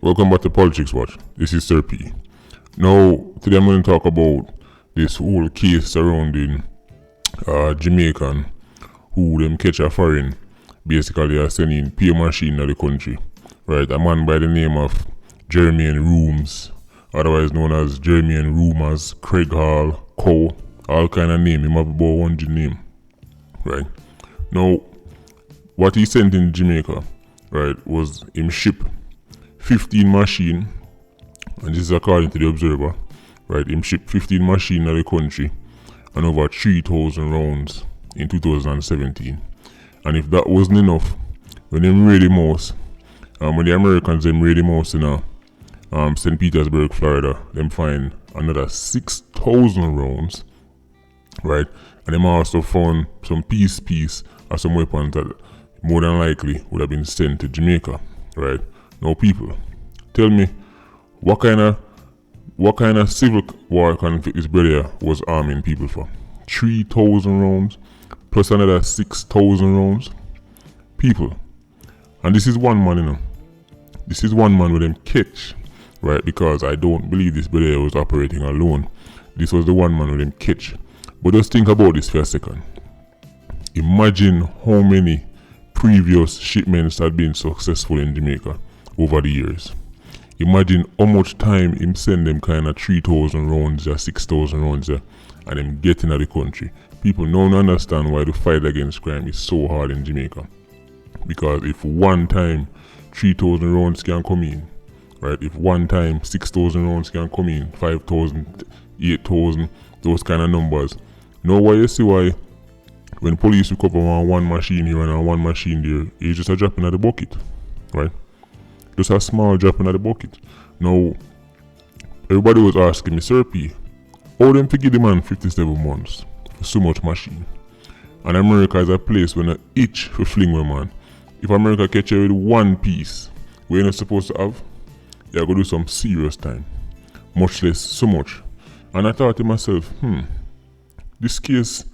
Welcome back to Politics Watch. This is Sir P. Now, today I'm going to talk about this whole case surrounding Jamaican who them catch a foreign, basically are sending pay machine to the country. Right, a man by the name of Jeremy Rooms, otherwise known as Jeremy Rumors, Craig Hall, Coe, all kind of name. He have about 100 name. Right. Now, what he sent in Jamaica, right, was him ship 15 machine, and this is according to the Observer, right, him ship 15 machine to the country and over 3,000 rounds in 2017. And if that wasn't enough, when them raid the mouse, when the Americans them raid the mouse in St. Petersburg, Florida, them find another 6,000 rounds, right, and them also found some piece or some weapons that more than likely would have been sent to Jamaica, right. Now, people, tell me, what kind of civil war conflict this brother was arming people for? 3,000 rounds plus another 6,000 rounds, people. And this is one man, you know. This is one man with them catch, right? Because I don't believe this brother was operating alone. This was the one man with them catch. But just think about this for a second. Imagine how many previous shipments had been successful in Jamaica over the years. Imagine how much time him send them kind of 3,000 rounds or 6,000 rounds and them get into the country. People don't understand why the fight against crime is so hard in Jamaica. Because if one time 3,000 rounds can come in, right? If one time 6,000 rounds can come in, 5,000, 8,000, those kind of numbers. Now why you see why when police recover one machine here and one machine there, it's just a drop in the bucket, right? Just a small drop in the bucket. Now, everybody was asking me, Sir P, how them to give the man 57 months for so much machine? And America is a place when an itch for fling with man. If America catch you with one piece, we're not supposed to have, you're going to do some serious time. Much less, so much. And I thought to myself, this case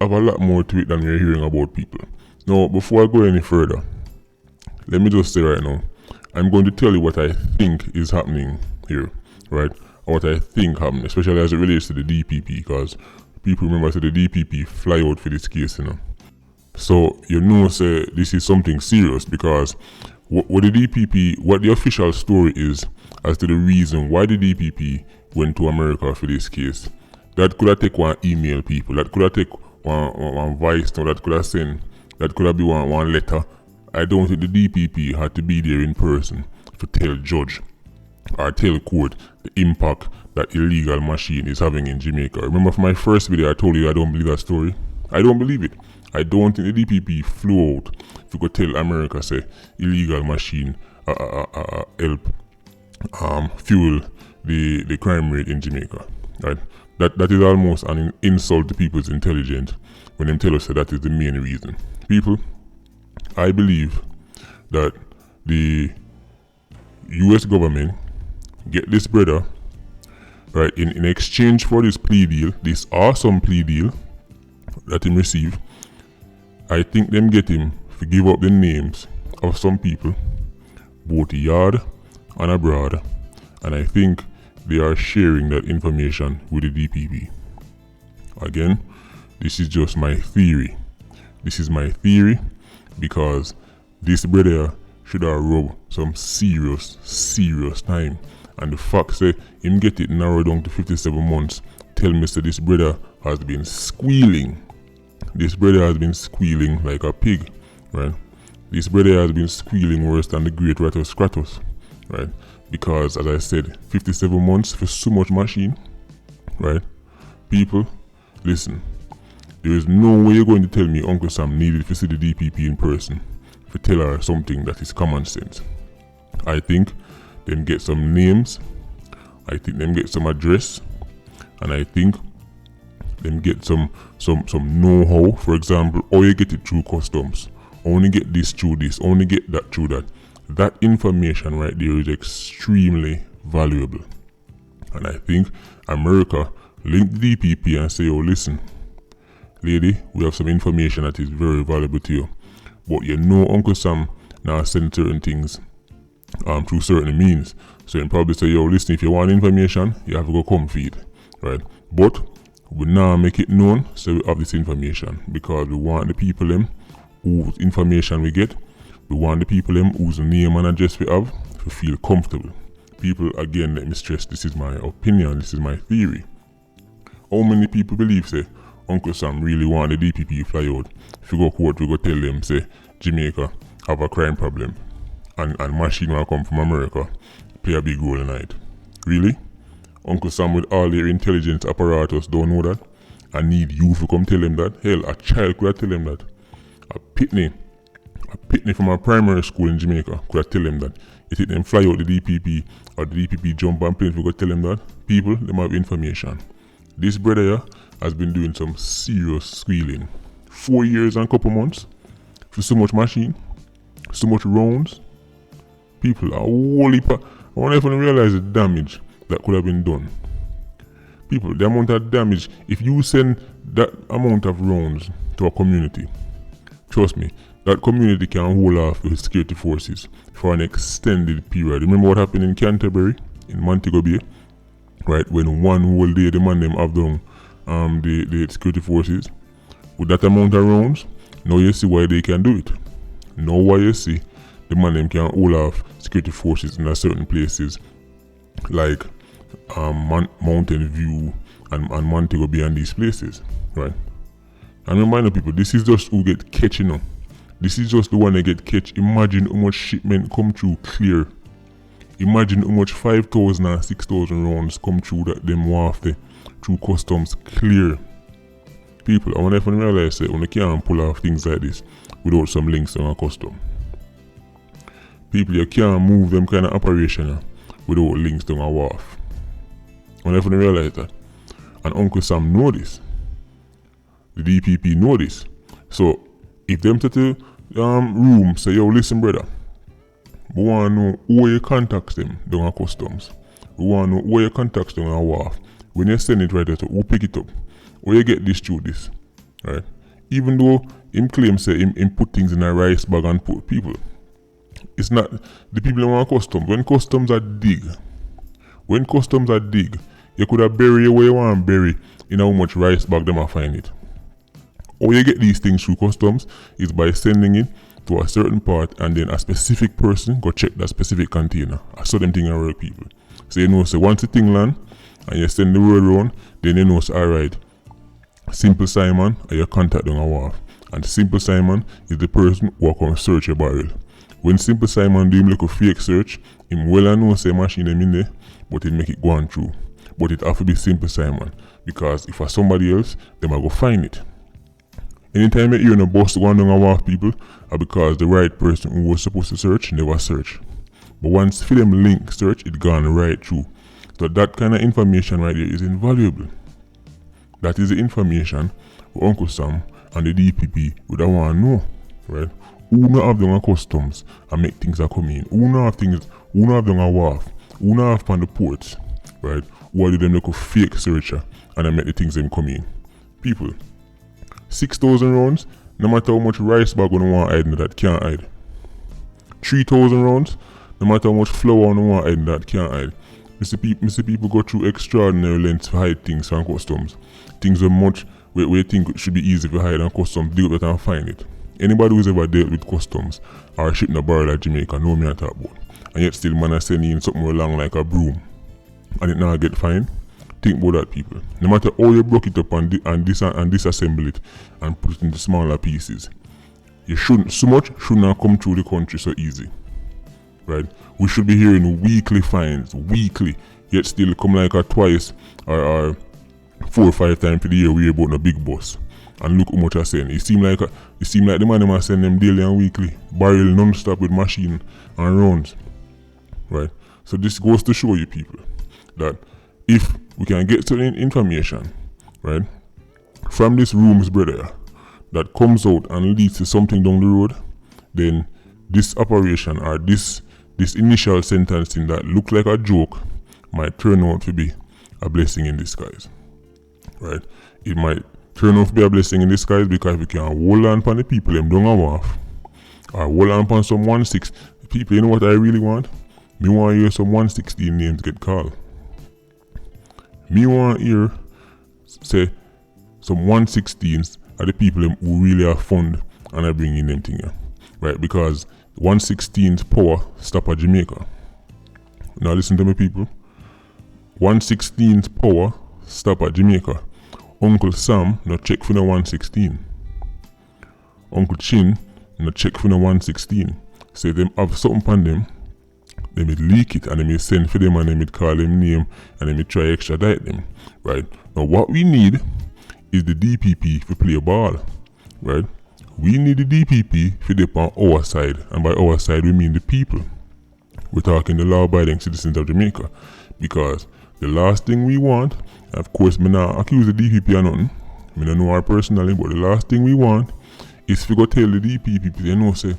have a lot more to it than we're hearing about people. Now, before I go any further, let me just say right now, I'm going to tell you what I think is happening here, right? Or what I think happened, especially as it relates to the DPP, because people remember the DPP fly out for this case, you know. So, say this is something serious because what the official story is as to the reason why the DPP went to America for this case. That could have taken one email, people. That could have taken one voice note. That could have sent. That could have been one letter. I don't think the DPP had to be there in person to tell judge or tell court the impact that illegal machine is having in Jamaica. Remember from my first video I told you I don't believe that story? I don't believe it. I don't think the DPP flew out if you could tell America say illegal machine help fuel the crime rate in Jamaica. Right? That is almost an insult to people's intelligence when them tell us that is the main reason. People, I believe that the US government get this brother, right, in exchange for this plea deal, this awesome plea deal that him receive. I think them get him to give up the names of some people, both yard and abroad, and I think they are sharing that information with the DPP. Again, this is just my theory. This is my theory because this brother should have rubbed some serious time. And the fact say him get it narrowed down to 57 months tell me that this brother has been squealing. This brother has been squealing like a pig, right? This brother has been squealing worse than the great Ratus Kratos, right? Because as I said, 57 months for so much machine, right? People, listen. There is no way you're going to tell me Uncle Sam needed to see the DPP in person to tell her something that is common sense. I think them get some names, I think them get some address, and I think them get some know-how. For example, how you get it through customs, only get this through this, only get that through that. That information right there is extremely valuable. And I think America linked the DPP and say, oh listen, lady, we have some information that is very valuable to you. But Uncle Sam now send certain things through certain means. So you probably say, yo, listen, if you want information, you have to go come feed, right? But we now make it known so we have this information because we want the people them whose information we get, we want the people them whose name and address we have to feel comfortable. People, again, let me stress, this is my opinion, this is my theory. How many people believe, say, Uncle Sam really want the DPP fly out? If you go court, we go tell them, say, Jamaica have a crime problem and machine will come from America, play a big role in it. Really? Uncle Sam with all their intelligence apparatus don't know that? I need you to come tell them that? Hell, a child could have tell them that. A pitney from a primary school in Jamaica could have tell them that. You think them fly out the DPP or the DPP jump on planes, we go tell them that? People, them have information. This brother here has been doing some serious squealing. 4 years and a couple months for so much machine, so much rounds. People are wholly I wonder if you realize the damage that could have been done. People, the amount of damage, if you send that amount of rounds to a community, trust me, that community can hold off the security forces for an extended period. Remember what happened in Canterbury, in Montego Bay? Right, when one whole day the man them have done the security forces. With that amount of rounds, now you see why they can do it. Now why you see the man them can hold off security forces in certain places like Mountain View and Montego Bay and these places, right? And remind people, this is just who get catch, you know. This is just the one that get catch. Imagine how much shipment come through clear. Imagine how much 5,000 and 6,000 rounds come through that them wafted through customs clear. People, I wonder if you realize that when you can't pull off things like this without some links on a custom. People, you can't move them kind of operation without links on a wharf. I wonder if you realize that. And Uncle Sam know this. The DPP know this. So if them to the room say, yo, listen brother, we want to know who you contacts them down at customs. We want to know who you contacts them on a wharf. When you send it right there, who pick it up? Where you get this through this? Right? Even though him claim say him put things in a rice bag and put people. It's not the people who want customs. When customs are dig, you could have bury where you want to bury in how much rice bag them are find it. How you get these things through customs is by sending it to a certain part and then a specific person go check that specific container. I saw them thing around people. So you know, so once the thing land and you send the word around, then you know, so alright, Simple Simon are your contact on a wharf. And Simple Simon is the person who come search your barrel. When Simple Simon do him like a fake search, him well and know say machine them in there, but it make it go on through. But it have to be Simple Simon. Because if for somebody else, they might go find it. Anytime you hear a bus going down a wharf, people, are because the right person who was supposed to search never search. But once film link search, it gone right through. So that kind of information right there is invaluable. That is the information Uncle Sam and the DPP would want to know, right? Who not have them on customs and make things are coming in? Who not have them on wharf? Who not have on the ports, right? Who do them like a fake searcher and then make the things them come in? People, 6,000 rounds, no matter how much rice bag you want to hide in that can't hide. 3,000 rounds, no matter how much flour you want to hide in that can't hide. Mr. People go through extraordinary lengths to hide things from customs. Things are much where you think it should be easy to hide on customs, deal with it and find it. Anybody who's ever dealt with customs or shipping a barrel at Jamaica know me I talk about. And yet still man I send in something along like a broom and it now get fined. Think about that, people. No matter how you broke it up and disassemble it and put it into smaller pieces, you shouldn't come through the country so easy. Right? We should be hearing weekly fines, yet still come like a twice or 4 or 5 times for the year we hear about a big bus. And look how much I send. It seem like the man them send them daily and weekly, barrel non-stop with machine and rounds. Right? So this goes to show you people that if we can get certain information, right, from this rooms brother that comes out and leads to something down the road, then this operation or this initial sentencing that looked like a joke might turn out to be a blessing in disguise. Right? It might turn out to be a blessing in disguise because we can hold on upon the people them down a wharf or hold on upon some 1-6 people. You know what I really want? Me want to hear some 116 names get called. Me want to hear say some 116s are the people who really are fund and are bringing them thing here. Right? Because 116's power stop at Jamaica. Now listen to me, people. 116's power stop at Jamaica. Uncle Sam no check for the 116. Uncle Chin no check for the 116. Say them have something on them, they may leak it and they may send for them and they may call them name and they may try extradite them. Right? Now what we need is the DPP to play a ball. Right? We need the DPP to dip on our side, and by our side we mean the people. We're talking the law-abiding citizens of Jamaica, because the last thing we want, of course me not accuse the DPP or nothing, me don't know her personally, but the last thing we want is to go tell the DPP people, you know, say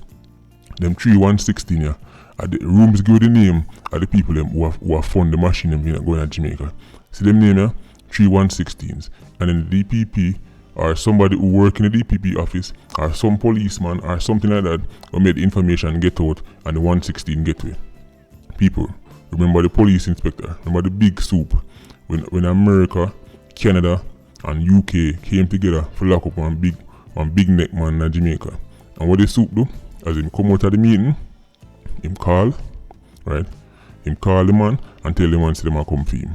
them 3116 here, the rooms give the name of the people them who have fund the machine them going to Jamaica. See them name here, 3116s, and then the DPP or somebody who work in the DPP office or some policeman or something like that will make the information get out and the 116 get away. People, remember the police inspector, remember the big soup when America, Canada and UK came together for lock up one big neck man in Jamaica. And what the soup do, as him come out of the meeting, him call, right? Him call the man and tell the man to them come for him.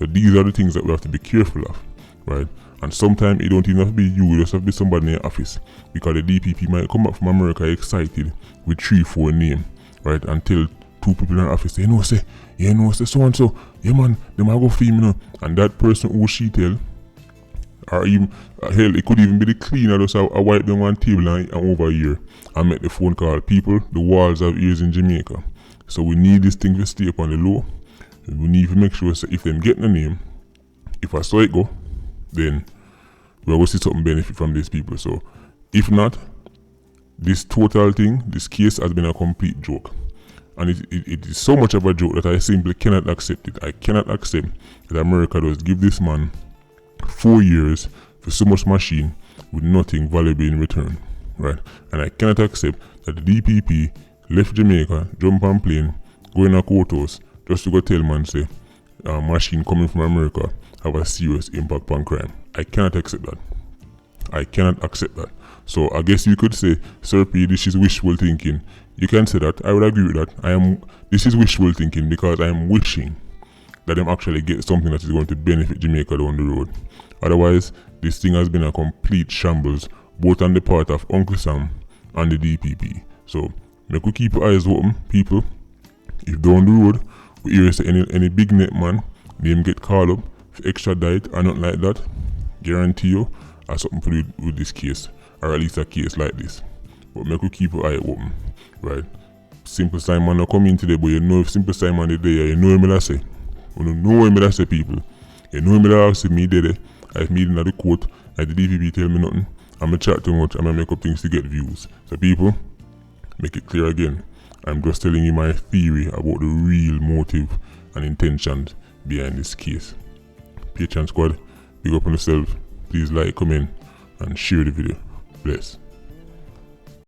So these are the things that we have to be careful of, right? And sometimes it don't even have to be you, it just have to be somebody in your office. Because the DPP might come back from America excited with 3-4 names, right? And tell 2 people in the office, say, so and so, yeah man, they might go for him, you know. And that person who she tell, or even, hell, it could even be the cleaner, just I wipe them on table and over here and make the phone call. People, the walls have ears in Jamaica. So we need this thing to stay up on the low. We need to make sure that if them get the name, if I saw it go, then we will see something benefit from these people. So if not, this total thing, this case has been a complete joke. And it is so much of a joke that I simply cannot accept it. I cannot accept that America does give this man 4 years for so much machine with nothing valuable in return. Right? And I cannot accept that the DPP left Jamaica, jump on plane, go in a courthouse just to go tell man say machine coming from America have a serious impact on crime. I cannot accept that. I cannot accept that. So I guess you could say, Sir P, this is wishful thinking. You can say that. I would agree with that. This is wishful thinking because I am wishing that them actually get something that is going to benefit Jamaica down the road. Otherwise, this thing has been a complete shambles, both on the part of Uncle Sam and the DPP. So make we keep our eyes open, people. If down the road we hear say any big net man, name get called up for extradite or nothing like that, guarantee you I have something to do with this case, or at least a case like this. But make we keep our eye open, right? Simple Simon not come in today, but you know if Simple Simon is there, you know him I say. You know him I say, people. You know him I say me there. I've meeting at the court, and the DPP tell me nothing. I'm gonna chat too much, I'm gonna make up things to get views. So people, make it clear again. I'm just telling you my theory about the real motive and intentions behind this case. Patreon squad, big up on yourself. Please like, comment, and share the video. Bless.